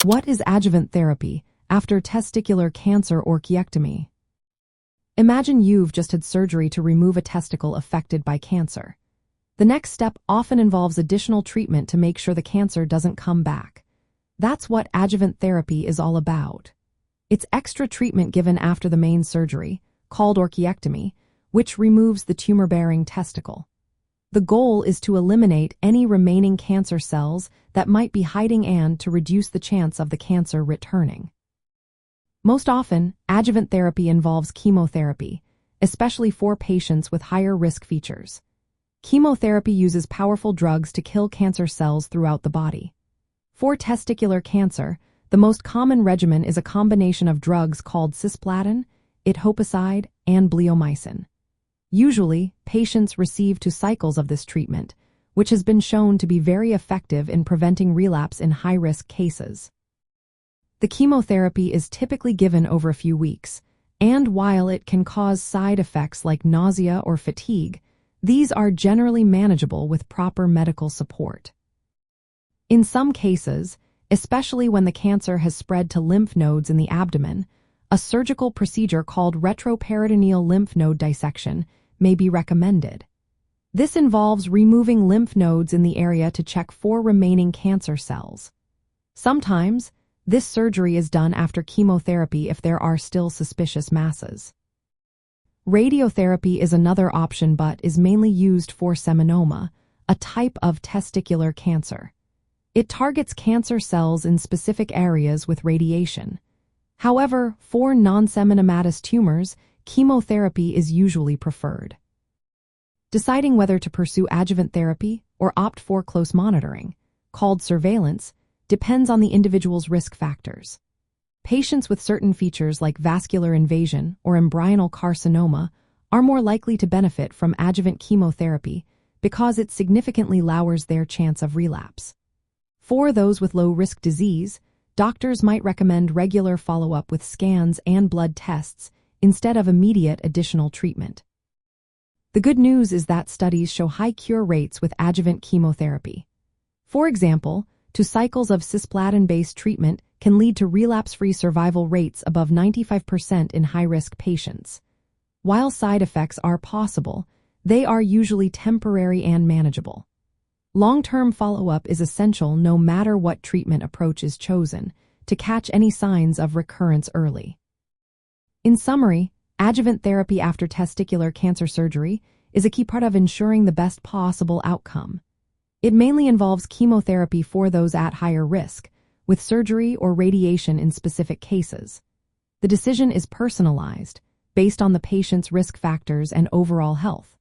What is adjuvant therapy after testicular cancer orchiectomy? Imagine you've just had surgery to remove a testicle affected by cancer. The next step often involves additional treatment to make sure the cancer doesn't come back. That's what adjuvant therapy is all about. It's extra treatment given after the main surgery, called orchiectomy, which removes the tumor-bearing testicle. The goal is to eliminate any remaining cancer cells that might be hiding and to reduce the chance of the cancer returning. Most often, adjuvant therapy involves chemotherapy, especially for patients with higher risk features. Chemotherapy uses powerful drugs to kill cancer cells throughout the body. For testicular cancer, the most common regimen is a combination of drugs called cisplatin, etoposide, and bleomycin. Usually, patients receive 2 cycles of this treatment, which has been shown to be very effective in preventing relapse in high-risk cases. The chemotherapy is typically given over a few weeks, and while it can cause side effects like nausea or fatigue, these are generally manageable with proper medical support. In some cases, especially when the cancer has spread to lymph nodes in the abdomen, a surgical procedure called retroperitoneal lymph node dissection may be recommended. This involves removing lymph nodes in the area to check for remaining cancer cells. Sometimes, this surgery is done after chemotherapy if there are still suspicious masses. Radiotherapy is another option but is mainly used for seminoma, a type of testicular cancer. It targets cancer cells in specific areas with radiation. However, for non-seminomatous tumors, chemotherapy is usually preferred. Deciding whether to pursue adjuvant therapy or opt for close monitoring, called surveillance, depends on the individual's risk factors. Patients with certain features like vascular invasion or embryonal carcinoma are more likely to benefit from adjuvant chemotherapy because it significantly lowers their chance of relapse. For those with low-risk disease, doctors might recommend regular follow-up with scans and blood tests instead of immediate additional treatment. The good news is that studies show high cure rates with adjuvant chemotherapy. For example, 2 cycles of cisplatin-based treatment can lead to relapse-free survival rates above 95% in high-risk patients. While side effects are possible, they are usually temporary and manageable. Long-term follow-up is essential no matter what treatment approach is chosen to catch any signs of recurrence early. In summary, adjuvant therapy after testicular cancer surgery is a key part of ensuring the best possible outcome. It mainly involves chemotherapy for those at higher risk, with surgery or radiation in specific cases. The decision is personalized, based on the patient's risk factors and overall health.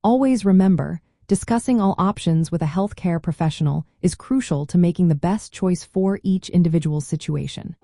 Always remember, discussing all options with a healthcare professional is crucial to making the best choice for each individual's situation.